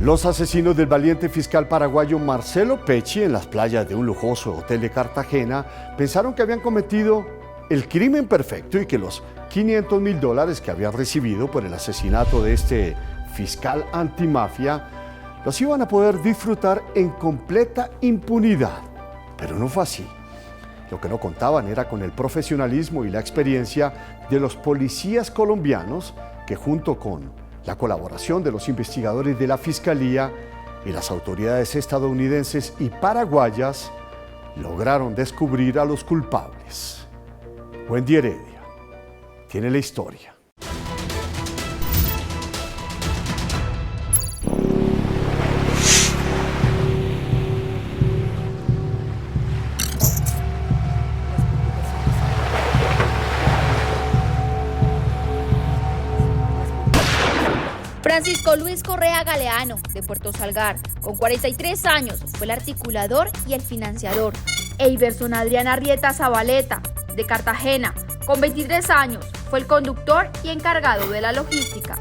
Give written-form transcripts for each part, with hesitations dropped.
Los asesinos del valiente fiscal paraguayo Marcelo Pecci en las playas de un lujoso hotel de Cartagena pensaron que habían cometido el crimen perfecto y que los $500.000 que habían recibido por el asesinato de este fiscal antimafia los iban a poder disfrutar en completa impunidad. Pero no fue así. Lo que no contaban era con el profesionalismo y la experiencia de los policías colombianos que, junto con la colaboración de los investigadores de la Fiscalía y las autoridades estadounidenses y paraguayas, lograron descubrir a los culpables. Wendy Heredia tiene la historia. Francisco Luis Correa Galeano, de Puerto Salgar, con 43 años, fue el articulador y el financiador. Eiberson Adrián Arrieta Zabaleta, de Cartagena, con 23 años, fue el conductor y encargado de la logística.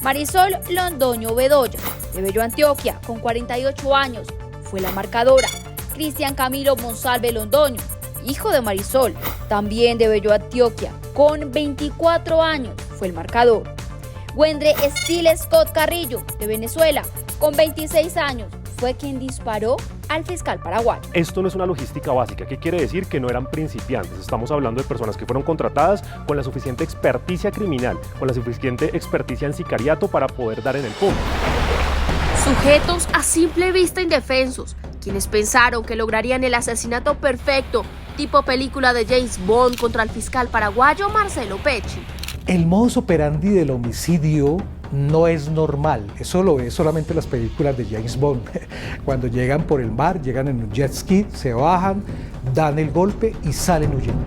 Marisol Londoño Bedoya, de Bello Antioquia, con 48 años, fue la marcadora. Cristian Camilo Monsalve Londoño, hijo de Marisol, también de Bello Antioquia, con 24 años, fue el marcador. Wendre Steele Scott Carrillo, de Venezuela, con 26 años, fue quien disparó al fiscal paraguayo. Esto no es una logística básica. ¿Qué quiere decir? Que no eran principiantes. Estamos hablando de personas que fueron contratadas con la suficiente experticia criminal, con la suficiente experticia en sicariato para poder dar en el punto. Sujetos a simple vista indefensos, quienes pensaron que lograrían el asesinato perfecto, tipo película de James Bond contra el fiscal paraguayo Marcelo Pecci. El modus operandi del homicidio no es normal, eso lo ves solamente en las películas de James Bond. Cuando llegan por el mar, llegan en un jet ski, se bajan, dan el golpe y salen huyendo.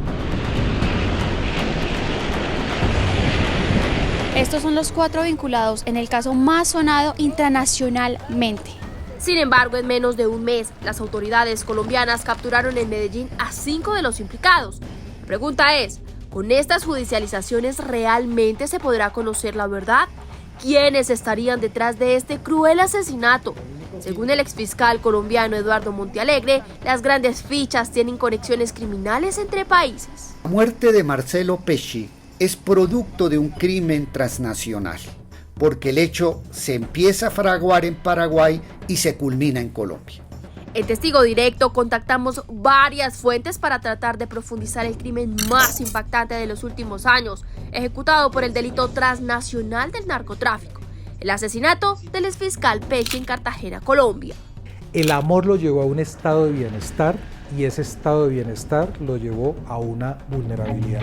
Estos son los 4 vinculados en el caso más sonado internacionalmente. Sin embargo, en menos de un mes, las autoridades colombianas capturaron en Medellín a 5 de los implicados. La pregunta es, ¿con estas judicializaciones realmente se podrá conocer la verdad? ¿Quiénes estarían detrás de este cruel asesinato? Según el exfiscal colombiano Eduardo Montealegre, las grandes fichas tienen conexiones criminales entre países. La muerte de Marcelo Pecci es producto de un crimen transnacional, porque el hecho se empieza a fraguar en Paraguay y se culmina en Colombia. En Testigo Directo contactamos varias fuentes para tratar de profundizar el crimen más impactante de los últimos años, ejecutado por el delito transnacional del narcotráfico, el asesinato del exfiscal Pecci en Cartagena, Colombia. El amor lo llevó a un estado de bienestar y ese estado de bienestar lo llevó a una vulnerabilidad.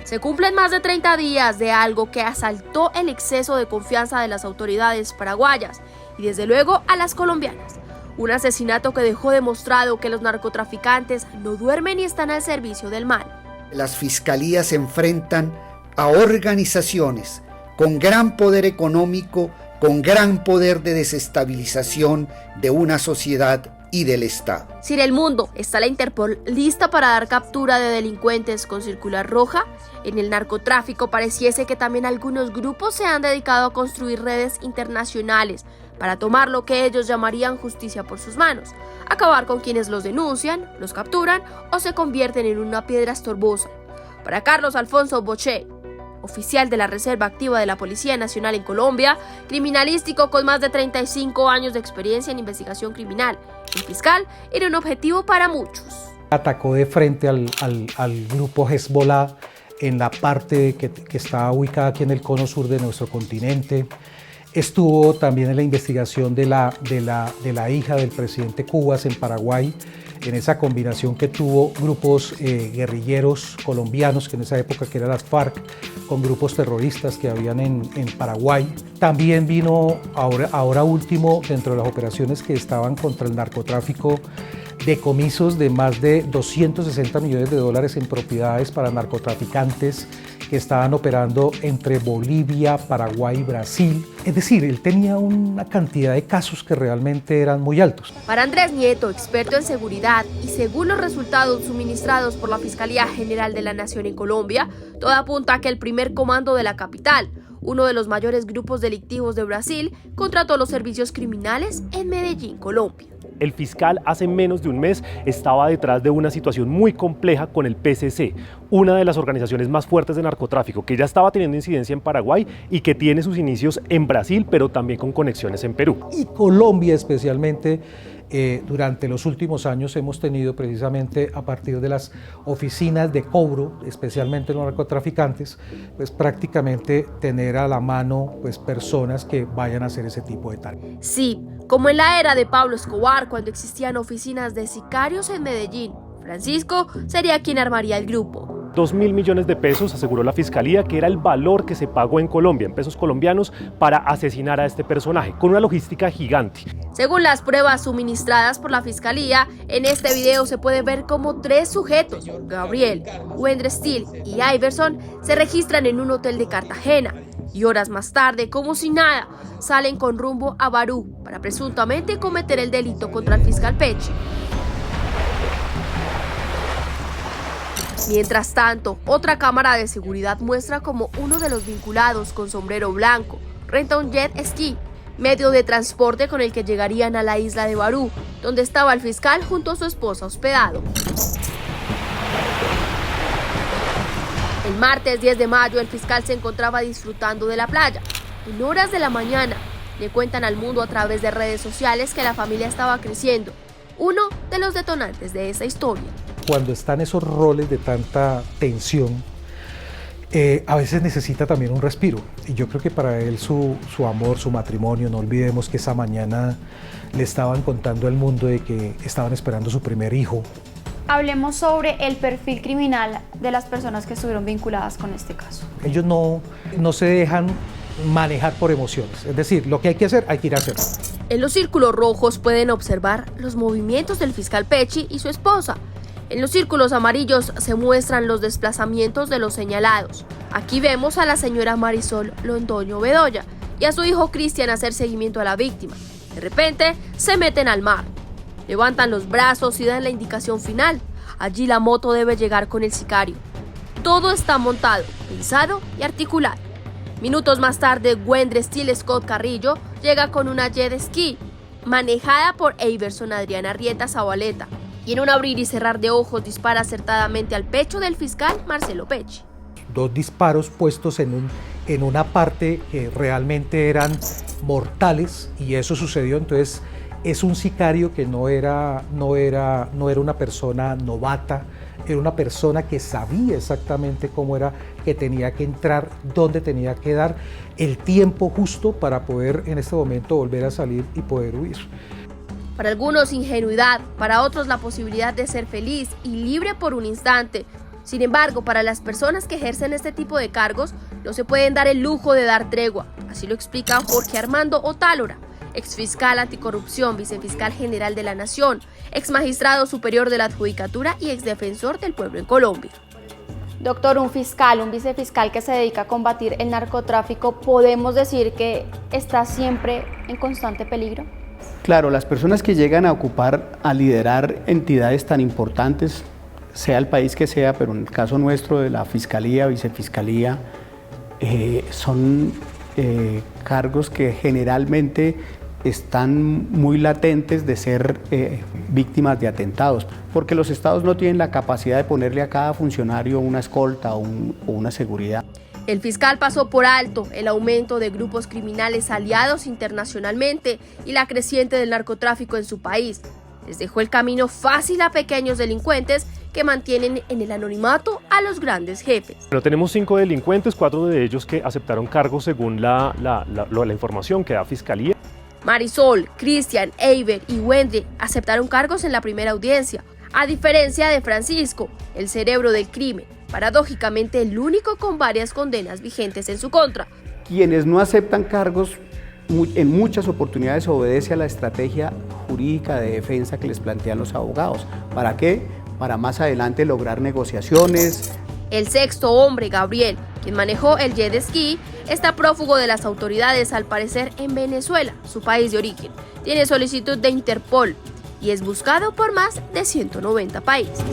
Se cumplen más de 30 días de algo que asaltó el exceso de confianza de las autoridades paraguayas y desde luego a las colombianas. Un asesinato que dejó demostrado que los narcotraficantes no duermen y están al servicio del mal. Las fiscalías se enfrentan a organizaciones con gran poder económico, con gran poder de desestabilización de una sociedad y del Estado. Si en el mundo está la Interpol lista para dar captura de delincuentes con circular roja, en el narcotráfico pareciese que también algunos grupos se han dedicado a construir redes internacionales para tomar lo que ellos llamarían justicia por sus manos, acabar con quienes los denuncian, los capturan o se convierten en una piedra estorbosa. Para Carlos Alfonso Boché, oficial de la Reserva Activa de la Policía Nacional en Colombia, criminalístico con más de 35 años de experiencia en investigación criminal, el fiscal era un objetivo para muchos. Atacó de frente al grupo Hezbollah en la parte que está ubicada aquí en el cono sur de nuestro continente. Estuvo también en la investigación de la hija del presidente Cubas en Paraguay, en esa combinación que tuvo grupos guerrilleros colombianos, que en esa época que eran las FARC, con grupos terroristas que habían en Paraguay. También vino ahora último, dentro de las operaciones que estaban contra el narcotráfico, decomisos de más de $260 millones en propiedades para narcotraficantes que estaban operando entre Bolivia, Paraguay y Brasil. Es decir, él tenía una cantidad de casos que realmente eran muy altos. Para Andrés Nieto, experto en seguridad, y según los resultados suministrados por la Fiscalía General de la Nación en Colombia, todo apunta a que el primer comando de la capital, uno de los mayores grupos delictivos de Brasil, contrató los servicios criminales en Medellín, Colombia. El fiscal hace menos de un mes estaba detrás de una situación muy compleja con el PCC, una de las organizaciones más fuertes de narcotráfico, que ya estaba teniendo incidencia en Paraguay y que tiene sus inicios en Brasil, pero también con conexiones en Perú. Y Colombia especialmente, durante los últimos años hemos tenido precisamente a partir de las oficinas de cobro, especialmente los narcotraficantes, pues prácticamente tener a la mano pues personas que vayan a hacer ese tipo de tareas. Sí, como en la era de Pablo Escobar, cuando existían oficinas de sicarios en Medellín, Francisco sería quien armaría el grupo. 2.000 millones de pesos, aseguró la Fiscalía, que era el valor que se pagó en Colombia, en pesos colombianos, para asesinar a este personaje, con una logística gigante. Según las pruebas suministradas por la Fiscalía, en este video se puede ver cómo 3 sujetos, Gabriel, Wendre Steele y Iverson, se registran en un hotel de Cartagena y horas más tarde, como si nada, salen con rumbo a Barú para presuntamente cometer el delito contra el fiscal Pecci. Mientras tanto, otra cámara de seguridad muestra como uno de los vinculados con sombrero blanco renta un jet ski, medio de transporte con el que llegarían a la isla de Barú, donde estaba el fiscal junto a su esposa hospedado. El martes 10 de mayo, el fiscal se encontraba disfrutando de la playa. En horas de la mañana, le cuentan al mundo a través de redes sociales que la familia estaba creciendo, uno de los detonantes de esa historia. Cuando están esos roles de tanta tensión, a veces necesita también un respiro. Y yo creo que para él su amor, su matrimonio, no olvidemos que esa mañana le estaban contando al mundo de que estaban esperando su primer hijo. Hablemos sobre el perfil criminal de las personas que estuvieron vinculadas con este caso. Ellos no se dejan manejar por emociones. Es decir, lo que hay que hacer, hay que ir a hacerlo. En los círculos rojos pueden observar los movimientos del fiscal Pecci y su esposa. En los círculos amarillos se muestran los desplazamientos de los señalados. Aquí vemos a la señora Marisol Londoño Bedoya y a su hijo Cristian hacer seguimiento a la víctima. De repente, se meten al mar. Levantan los brazos y dan la indicación final. Allí la moto debe llegar con el sicario. Todo está montado, pensado y articulado. Minutos más tarde, Wendre Steele Scott Carrillo llega con una jet ski, manejada por Eiverson Adrián Arrieta Zabaleta, y en un abrir y cerrar de ojos dispara acertadamente al pecho del fiscal Marcelo Pecci. 2 disparos puestos en una parte que realmente eran mortales, y eso sucedió. Entonces es un sicario que no era una persona novata, era una persona que sabía exactamente cómo era que tenía que entrar, dónde tenía que dar el tiempo justo para poder en este momento volver a salir y poder huir. Para algunos ingenuidad, para otros la posibilidad de ser feliz y libre por un instante. Sin embargo, para las personas que ejercen este tipo de cargos, no se pueden dar el lujo de dar tregua. Así lo explica Jorge Armando Otálora, exfiscal anticorrupción, vicefiscal general de la Nación, exmagistrado superior de la Adjudicatura y exdefensor del pueblo en Colombia. Doctor, un fiscal, un vicefiscal que se dedica a combatir el narcotráfico, ¿podemos decir que está siempre en constante peligro? Claro, las personas que llegan a ocupar, a liderar entidades tan importantes, sea el país que sea, pero en el caso nuestro de la Fiscalía, Vicefiscalía, son cargos que generalmente están muy latentes de ser víctimas de atentados, porque los estados no tienen la capacidad de ponerle a cada funcionario una escolta o una seguridad. El fiscal pasó por alto el aumento de grupos criminales aliados internacionalmente y la creciente del narcotráfico en su país. Les dejó el camino fácil a pequeños delincuentes que mantienen en el anonimato a los grandes jefes. Pero tenemos 5 delincuentes, 4 de ellos que aceptaron cargos según la información que da Fiscalía. Marisol, Cristian, Eiber y Wendre aceptaron cargos en la primera audiencia, a diferencia de Francisco, el cerebro del crimen, paradójicamente el único con varias condenas vigentes en su contra. Quienes no aceptan cargos en muchas oportunidades obedece a la estrategia jurídica de defensa que les plantean los abogados. ¿Para qué? Para más adelante lograr negociaciones, El sexto hombre, Gabriel, quien manejó el jet ski, está prófugo de las autoridades, al parecer en Venezuela, su país de origen. Tiene solicitud de Interpol y es buscado por más de 190 países.